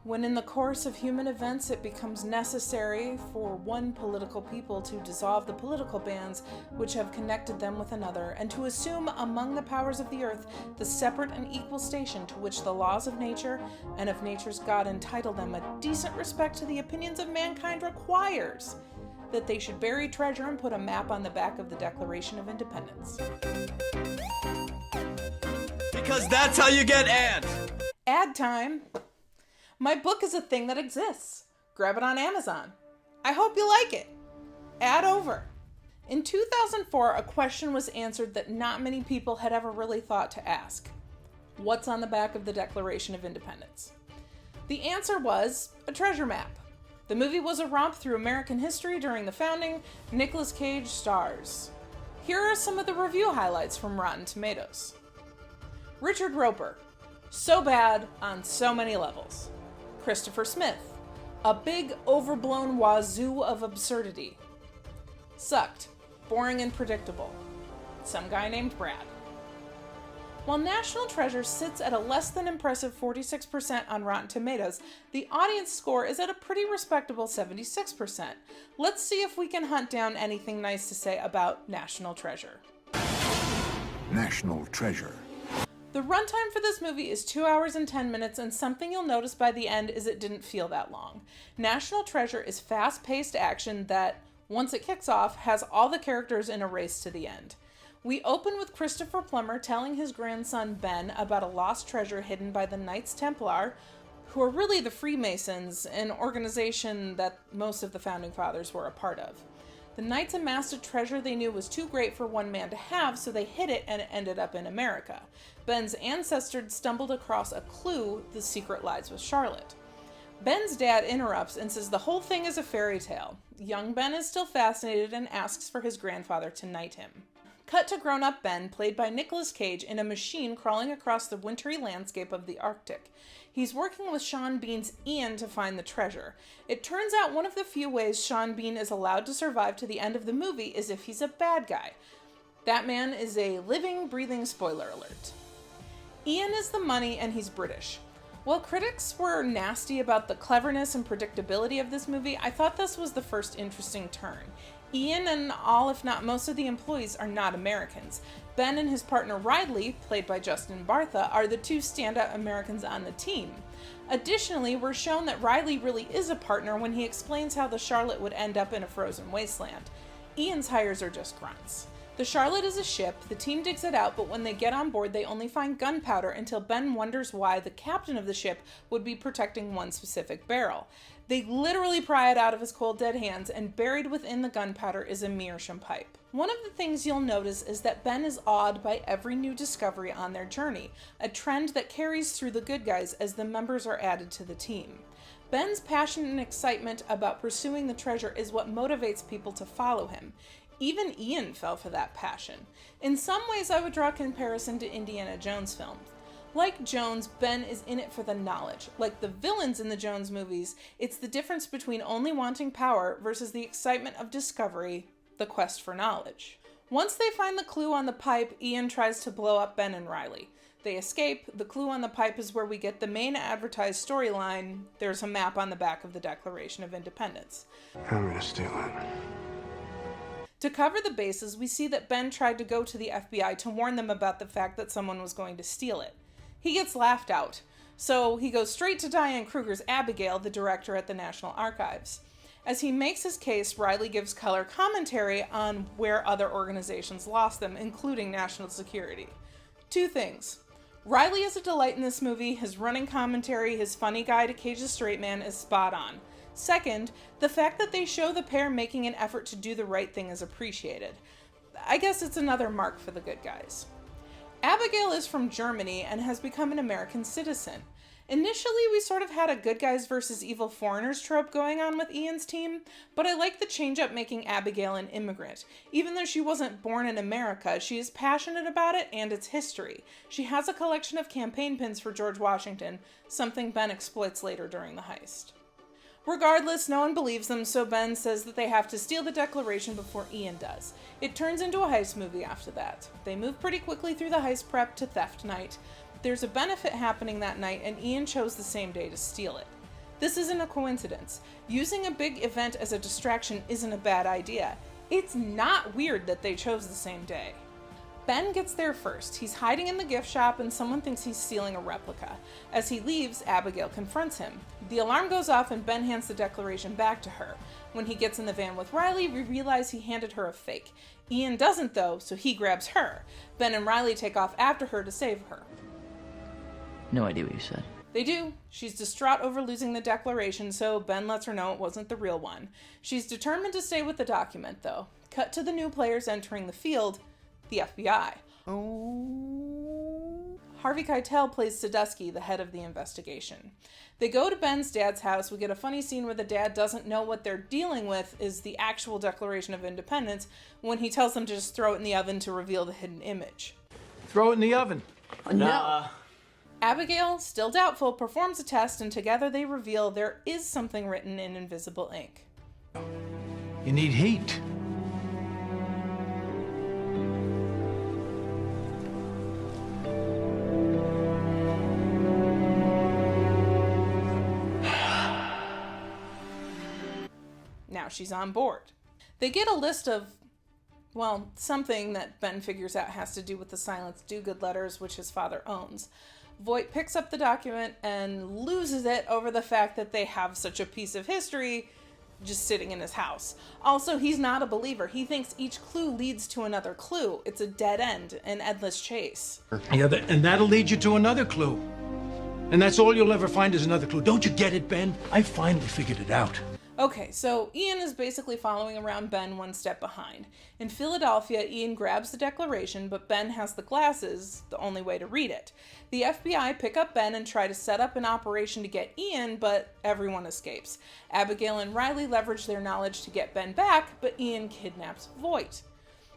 When in the course of human events it becomes necessary for one political people to dissolve the political bands which have connected them with another, and to assume among the powers of the earth the separate and equal station to which the laws of nature and of nature's God entitle them, a decent respect to the opinions of mankind requires that they should bury treasure and put a map on the back of the Declaration of Independence. Because that's how you get ads! Ad time! My book is a thing that exists. Grab it on Amazon. I hope you like it. Ad over. In 2004, a question was answered that not many people had ever really thought to ask. What's on the back of the Declaration of Independence? The answer was a treasure map. The movie was a romp through American history during the founding. Nicolas Cage stars. Here are some of the review highlights from Rotten Tomatoes. Richard Roeper. So bad on so many levels. Christopher Smith. A big, overblown wazoo of absurdity. Sucked. Boring and predictable. Some guy named Brad. While National Treasure sits at a less than impressive 46% on Rotten Tomatoes, the audience score is at a pretty respectable 76%. Let's see if we can hunt down anything nice to say about National Treasure. National Treasure. The runtime for this movie is 2 hours and 10 minutes, and something you'll notice by the end is it didn't feel that long. National Treasure is fast-paced action that, once it kicks off, has all the characters in a race to the end. We open with Christopher Plummer telling his grandson Ben about a lost treasure hidden by the Knights Templar, who are really the Freemasons, an organization that most of the Founding Fathers were a part of. The Knights amassed a treasure they knew was too great for one man to have, so they hid it and it ended up in America. Ben's ancestors stumbled across a clue: the secret lies with Charlotte. Ben's dad interrupts and says the whole thing is a fairy tale. Young Ben is still fascinated and asks for his grandfather to knight him. Cut to grown-up Ben, played by Nicolas Cage, in a machine crawling across the wintry landscape of the Arctic. He's working with Sean Bean's Ian to find the treasure. It turns out one of the few ways Sean Bean is allowed to survive to the end of the movie is if he's a bad guy. That man is a living, breathing spoiler alert. Ian is the money and he's British. While critics were nasty about the cleverness and predictability of this movie, I thought this was the first interesting turn. Ian and all, if not most of the employees, are not Americans. Ben and his partner Riley, played by Justin Bartha, are the two standout Americans on the team. Additionally, we're shown that Riley really is a partner when he explains how the Charlotte would end up in a frozen wasteland. Ian's hires are just grunts. The Charlotte is a ship, the team digs it out, but when they get on board they only find gunpowder until Ben wonders why the captain of the ship would be protecting one specific barrel. They literally pry it out of his cold dead hands, and buried within the gunpowder is a meerschaum pipe. One of the things you'll notice is that Ben is awed by every new discovery on their journey, a trend that carries through the good guys as the members are added to the team. Ben's passion and excitement about pursuing the treasure is what motivates people to follow him. Even Ian fell for that passion. In some ways, I would draw a comparison to Indiana Jones films. Like Jones, Ben is in it for the knowledge. Like the villains in the Jones movies, it's the difference between only wanting power versus the excitement of discovery, the quest for knowledge. Once they find the clue on the pipe, Ian tries to blow up Ben and Riley. They escape. The clue on the pipe is where we get the main advertised storyline. There's a map on the back of the Declaration of Independence. I'm gonna steal it. To cover the bases, we see that Ben tried to go to the FBI to warn them about the fact that someone was going to steal it. He gets laughed out, so he goes straight to Diane Kruger's Abigail, the director at the National Archives. As he makes his case, Riley gives color commentary on where other organizations lost them, including national security. Two things. Riley is a delight in this movie. His running commentary, his funny guy to Cage's straight man, is spot on. Second, the fact that they show the pair making an effort to do the right thing is appreciated. I guess it's another mark for the good guys. Abigail is from Germany and has become an American citizen. Initially, we sort of had a good guys versus evil foreigners trope going on with Ian's team, but I like the change-up making Abigail an immigrant. Even though she wasn't born in America, she is passionate about it and its history. She has a collection of campaign pins for George Washington, something Ben exploits later during the heist. Regardless, no one believes them, so Ben says that they have to steal the Declaration before Ian does. It turns into a heist movie after that. They move pretty quickly through the heist prep to theft night. There's a benefit happening that night, and Ian chose the same day to steal it. This isn't a coincidence. Using a big event as a distraction isn't a bad idea. It's not weird that they chose the same day. Ben gets there first. He's hiding in the gift shop and someone thinks he's stealing a replica. As he leaves, Abigail confronts him. The alarm goes off and Ben hands the declaration back to her. When he gets in the van with Riley, we realize he handed her a fake. Ian doesn't though, so he grabs her. Ben and Riley take off after her to save her. No idea what you said. They do. She's distraught over losing the declaration, so Ben lets her know it wasn't the real one. She's determined to stay with the document though. Cut to the new players entering the field. The FBI. Oh. Harvey Keitel plays Sadusky, the head of the investigation. They go to Ben's dad's house. We get a funny scene where the dad doesn't know what they're dealing with is the actual Declaration of Independence when he tells them to just throw it in the oven to reveal the hidden image. Throw it in the oven. No. Abigail, still doubtful, performs a test and together they reveal there is something written in invisible ink. You need heat. Now she's on board. They get a list of, well, something that Ben figures out has to do with the Silence Do-Good letters, which his father owns. Voight picks up the document and loses it over the fact that they have such a piece of history just sitting in his house. Also, he's not a believer. He thinks each clue leads to another clue. It's a dead end, an endless chase. Yeah, and that'll lead you to another clue. And that's all you'll ever find is another clue. Don't you get it, Ben? I finally figured it out. Okay, so Ian is basically following around Ben one step behind. In Philadelphia, Ian grabs the declaration, but Ben has the glasses, the only way to read it. The FBI pick up Ben and try to set up an operation to get Ian, but everyone escapes. Abigail and Riley leverage their knowledge to get Ben back, but Ian kidnaps Voight.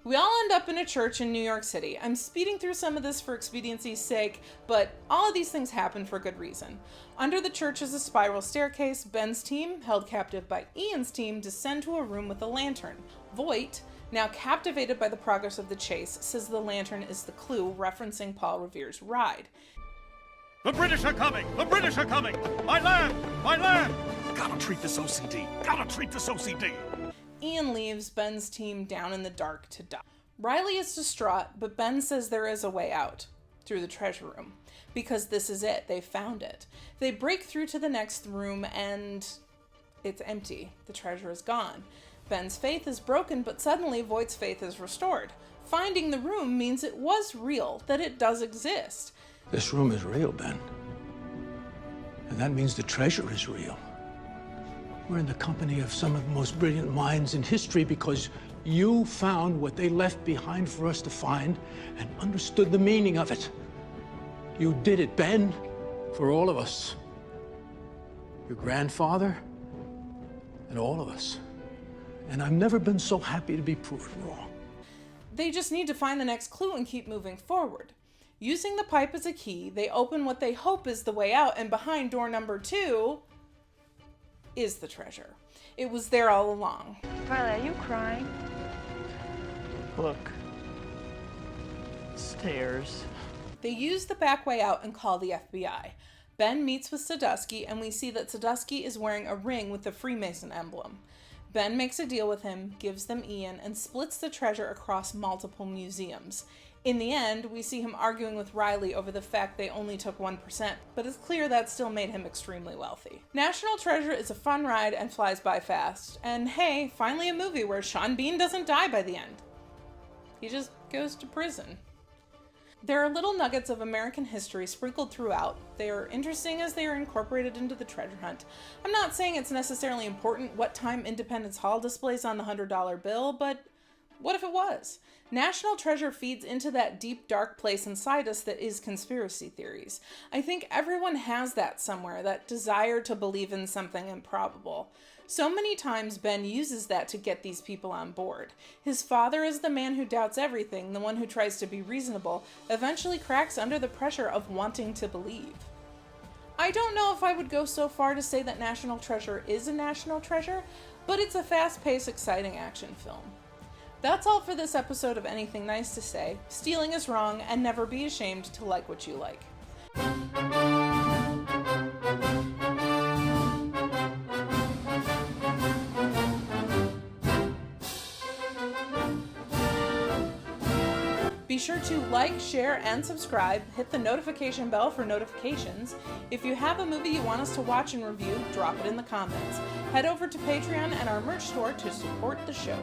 We all end up in a church in New York City. I'm speeding through some of this for expediency's sake, but all of these things happen for good reason. Under the church is a spiral staircase. Ben's team, held captive by Ian's team, descend to a room with a lantern. Voight, now captivated by the progress of the chase, says the lantern is the clue, referencing Paul Revere's Ride. The British are coming! The British are coming! My land! My land! Gotta treat this OCD. Gotta treat this OCD. Ian leaves Ben's team down in the dark to die. Riley is distraught, but Ben says there is a way out, through the treasure room, because this is it. They found it. They break through to the next room and it's empty. The treasure is gone. Ben's faith is broken, but suddenly Voight's faith is restored. Finding the room means it was real, that it does exist. This room is real, Ben. And that means the treasure is real. We're in the company of some of the most brilliant minds in history because you found what they left behind for us to find and understood the meaning of it. You did it, Ben, for all of us. Your grandfather and all of us. And I've never been so happy to be proven wrong. They just need to find the next clue and keep moving forward. Using the pipe as a key, they open what they hope is the way out, and behind door number 2 is the treasure. It was there all along. Riley, are you crying? Look. Stairs. They use the back way out and call the FBI. Ben meets with Sadusky, and we see that Sadusky is wearing a ring with the Freemason emblem. Ben makes a deal with him, gives them Ian, and splits the treasure across multiple museums. In the end, we see him arguing with Riley over the fact they only took 1%, but it's clear that still made him extremely wealthy. National Treasure is a fun ride and flies by fast. And hey, finally a movie where Sean Bean doesn't die by the end. He just goes to prison. There are little nuggets of American history sprinkled throughout. They are interesting as they are incorporated into the treasure hunt. I'm not saying it's necessarily important what time Independence Hall displays on the $100 bill, but what if it was? National Treasure feeds into that deep, dark place inside us that is conspiracy theories. I think everyone has that somewhere, that desire to believe in something improbable. So many times Ben uses that to get these people on board. His father is the man who doubts everything, the one who tries to be reasonable, eventually cracks under the pressure of wanting to believe. I don't know if I would go so far to say that National Treasure is a national treasure, but it's a fast-paced, exciting action film. That's all for this episode of Anything Nice to Say. Stealing is wrong, and never be ashamed to like what you like. Be sure to like, share, and subscribe. Hit the notification bell for notifications. If you have a movie you want us to watch and review, drop it in the comments. Head over to Patreon and our merch store to support the show.